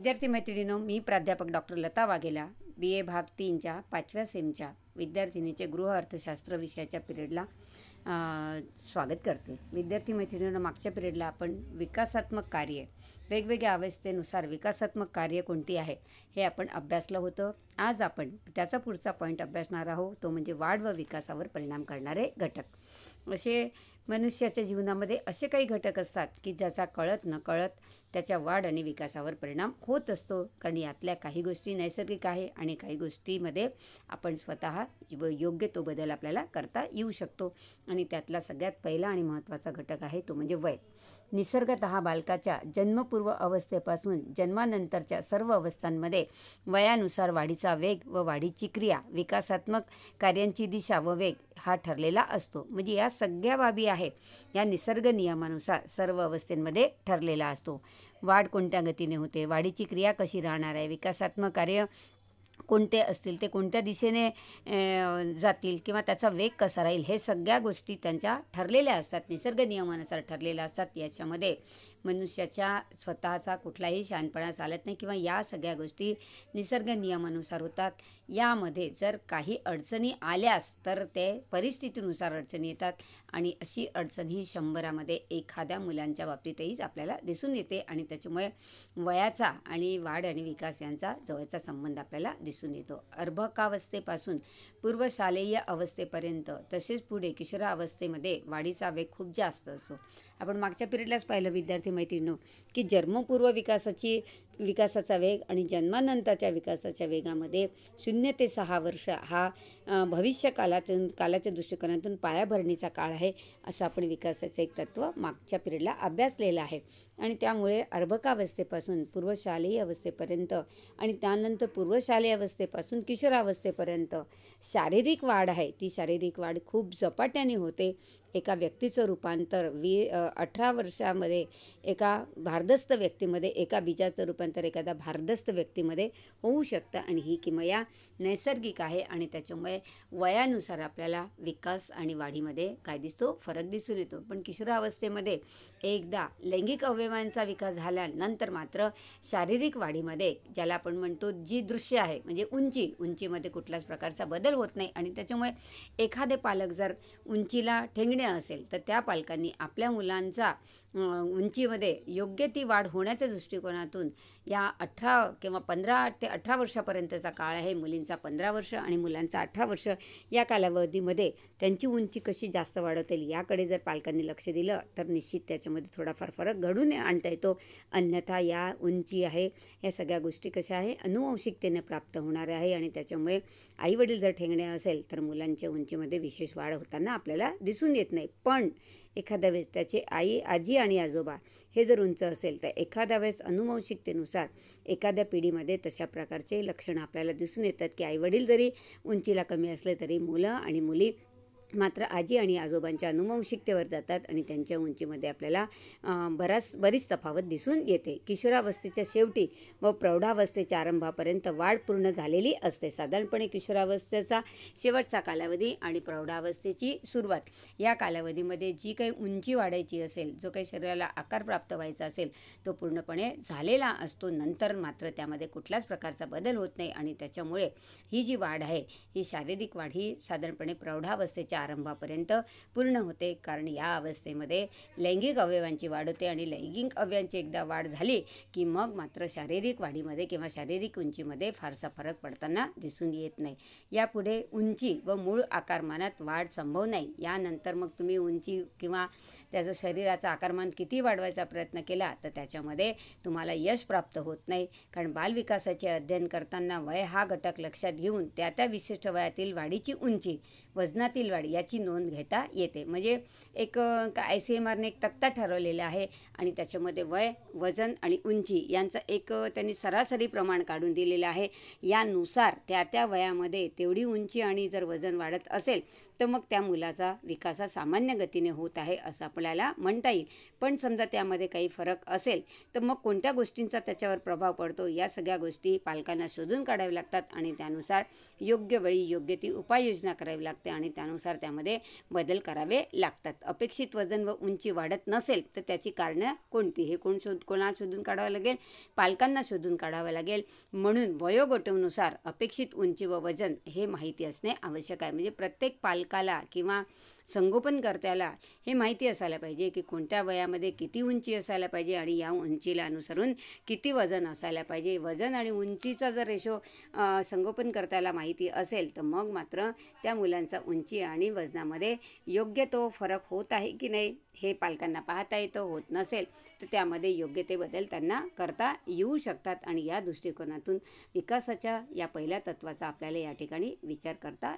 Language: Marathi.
विद्यार्थी मैत्रिणींनो, मी प्राध्यापक डॉक्टर लता वाघेला BA भाग 3च्या 5व्या सेमच्या विद्यार्थिनीचे गृह अर्थशास्त्र विषयाच्या पिरियडला स्वागत करते. विद्यार्थी मैत्रिणींनो, मागच्या पिरियडला आपण विकासात्मक कार्य वेगवेगळ्या अवस्थेनुसार विकासात्मक कार्य कोणती आहे हे आपण अभ्यासलं होतं. आज आपण त्याचा पुढचा पॉईंट अभ्यासणार आहोत, तो म्हणजे वाढ व विकासावर परिणाम करणारे घटक. असे मनुष्याच्या जीवनामध्ये असे काही घटक असतात की ज्याचा कळत नकळत त्याच्या वाढ आणि विकासावर परिणाम होत असतो. कारण यातल्या काही गोष्टी नैसर्गिक आहे आणि काही गोष्टीमध्ये आपण स्वतः योग्य तो बदल आपल्याला करता येऊ शकतो. आणि त्यातला सगळ्यात पहिला आणि महत्त्वाचा घटक आहे तो म्हणजे वय. निसर्गतः बालकाच्या जन्मपूर्व अवस्थेपासून जन्मानंतरच्या सर्व अवस्थांमध्ये वयानुसार वाढीचा वेग व वाढीची क्रिया, विकासात्मक कार्यांची दिशा व वेग हा ठरलेला असतो. म्हणजे या सगळ्या बाबी आहे या निसर्ग नियमानुसार सर्व अवस्थेमध्ये ठरलेला असतो. वाढ कोणत्या गतीने होते, वाढीची क्रिया कशी राहणार आहे, विकासात्मक कार्य कोणते असतील, ते कोणत्या दिशेने जातील किंवा त्याचा वेग कसा राहील, हे सगळ्या गोष्टी त्यांच्या ठरलेल्या असतात, निसर्ग नियमानुसार ठरलेल्या असतात. याच्यामध्ये मनुष्याच्या स्वतःचा कुठलाही शहाणपणा चालत नाही किंवा या सगळ्या गोष्टी निसर्ग नियमानुसार होतात. यामध्ये जर काही अडचणी आल्यास तर ते परिस्थितीनुसार अडचणी येतात आणि अशी अडचण ही 100मध्ये एखाद्या मुलांच्या बाबतीतही आपल्याला दिसून येते. आणि त्याच्यामुळे वयाचा आणि वाढ आणि विकास यांचा जवळचा संबंध आपल्याला दिसून येतो. अर्भकावस्थेपासून पूर्वशालेय अवस्थेपर्यंत तसेच पुढे किशोरावस्थेमध्ये वाढीचा वेग खूप जास्त असतो. आपण मागच्या पिरियडलाच पाहिलं विद्यार्थी मैत्रिणींनो की जन्मपूर्व विकासाचा वेग आणि जन्मानंतरच्या विकासाच्या वेगामध्ये 0 ते 6 वर्ष हा भविष्य कालाच्या दृष्टिकोनातून पायाभरणीचा काळ आहे, असं आपण विकासाचं एक तत्त्व मागच्या पिरियडला अभ्यासलेलं आहे. आणि त्यामुळे अर्भकावस्थेपासून पूर्वशालेय अवस्थेपर्यंत आणि त्यानंतर पूर्वशालेय अवस्थेपासून किशोरावस्थेपर्यंत शारीरिक वाढ आहे, ती शारीरिक वाढ खूप झपाट्याने होते. एका व्यक्तीचं रूपांतर 18 वर्षामध्ये एका भारदस्त व्यक्तीमध्ये, एका बीजाचं रूपांतर एखाद्या भारदस्त व्यक्तीमध्ये होऊ शकतं. आणि ही किमया नैसर्गिक आहे आणि त्याच्यामुळे वयानुसार आपल्याला विकास आणि वाढीमध्ये काय दिसतो, फरक दिसून येतो. पण किशोरावस्थेमध्ये एकदा लैंगिक अवयवांचा विकास झाल्यानंतर मात्र शारीरिक वाढीमध्ये, ज्याला आपण म्हणतो जी दृश्य आहे म्हणजे उंचीमध्ये कुठल्याच प्रकारचा बदल होत नाही. आणि त्याच्यामुळे एखादे पालक जर उंचीला ठेंगणे असेल तर त्या पालकांनी आपल्या मुलांचा उंचीमध्ये योग्य ती वाढ होण्याच्या दृष्टिकोनातून या 18 किंवा 15 ते 18 वर्षापर्यंतचा काळ आहे, मुलींचा 15 वर्ष आणि मुलांचा 18 वर्ष, या कालावधीमध्ये त्यांची उंची कशी जास्त वाढवता येईल याकडे जर पालकांनी लक्ष दिलं तर निश्चित त्याच्यामध्ये थोडाफार फरक घडून आणता येतो. अन्यथा या उंची आहे या सगळ्या गोष्टी कशा आहे, अनुवंशिकतेने प्राप्त होणार आहे. आणि त्याच्यामुळे आईवडील जर ठेंगणे असेल तर मुलांच्या उंचीमध्ये विशेष वाढ होताना आपल्याला दिसून येत नाही. पण एखाद्या वेळेस त्याचे आजी आणि आजोबा हे जर उंच असेल तर एखाद्या वेळेस अनुवंशिकतेनुसार एखाद्या पिढीमध्ये तशा प्रकारचे लक्षणं आपल्याला दिसून येतात की आईवडील जरी उंचीला कमी असले तरी मुलं आणि मुली मात्र आजी आणि आजोबांच्या अनुवंशिकतेवर जातात आणि त्यांच्या उंचीमध्ये आपल्याला बरीच तफावत दिसून येते. किशोरावस्थेच्या शेवटी व प्रौढावस्थेच्या आरंभापर्यंत वाढ पूर्ण झालेली असते. साधारणपणे किशोरावस्थेचा शेवटचा कालावधी आणि प्रौढावस्थेची सुरुवात या कालावधीमध्ये जी काही उंची वाढायची असेल, जो काही शरीराला आकार प्राप्त व्हायचा असेल तो पूर्णपणे झालेला असतो. नंतर मात्र त्यामध्ये कुठल्याच प्रकारचा बदल होत नाही. आणि त्याच्यामुळे ही जी वाढ आहे ही शारीरिक वाढ ही साधारणपणे प्रौढावस्थेच्या आरंभापर्यंत पूर्ण होते. कारण या अवस्थेमध्ये लैंगिक अवयवांची वाढ होते आणि लैंगिक अवयवांची एकदा वाढ झाली की मग मात्र शारीरिक वाढीमध्ये किंवा शारीरिक उंचीमध्ये फारसा फरक पडताना दिसून येत नाही. यापुढे उंची व मूळ आकारमानात वाढ संभव नाही. यानंतर मग तुम्ही उंची किंवा त्याचं शरीराचा आकारमान किती वाढवायचा प्रयत्न केला तर त्याच्यामध्ये तुम्हाला यश प्राप्त होत नाही. कारण बालविकासाचे अध्ययन करताना वय हा घटक लक्षात घेऊन त्या विशिष्ट वयातील वाढीची उंची, वजनातील वाढ याची नोंद घेता येते. म्हणजे एक ICMRने एक तक्ता ठरवलेला आहे आणि त्याच्यामध्ये वय, वजन आणि उंची यांचं एक त्यांनी सरासरी प्रमाण काढून दिलेलं आहे. यानुसार त्या वयामध्ये तेवढी उंची आणि जर वजन वाढत असेल तर मग त्या मुलाचा विकास सामान्य गतीने होत आहे असं आपल्याला म्हणता येईल. पण समजा त्यामध्ये काही फरक असेल तर मग कोणत्या गोष्टींचा त्याच्यावर प्रभाव पडतो या सगळ्या गोष्टी पालकांना शोधून काढाव्या लागतात आणि त्यानुसार योग्य वेळी योग्य ती उपाययोजना करावी लागते आणि त्यानुसार त्यानुसार त्यामध्ये बदल करावे लागतात. अपेक्षित वजन व उंची वाढत नसेल तर त्याची कारणं कोणती हे कोणाला शोधून काढावं लागेल? पालकांना शोधून काढावं लागेल. म्हणून वयोगटानुसार अपेक्षित उंची व वजन हे माहिती असणे आवश्यक आहे. म्हणजे प्रत्येक पालकाला किंवा संगोपनकर्त्याला हे माहिती असायला पाहिजे की कोणत्या वयामध्ये किती उंची असायला पाहिजे आणि या उंचीला अनुसरून किती वजन असायला पाहिजे. वजन आणि उंचीचा जर रेशो संगोपनकर्त्याला माहिती असेल तर मग मात्र त्या मुलांचा उंची आणि वजनामध्ये योग्य तो फरक होत आहे की नाही हे पालकांना पाहता येतं. होत नसेल तर त्यामध्ये योग्य ते बदल त्यांना करता येऊ शकतात आणि या दृष्टिकोनातून विकासाच्या या पहिल्या तत्त्वाचा आपल्याला या ठिकाणी विचार करता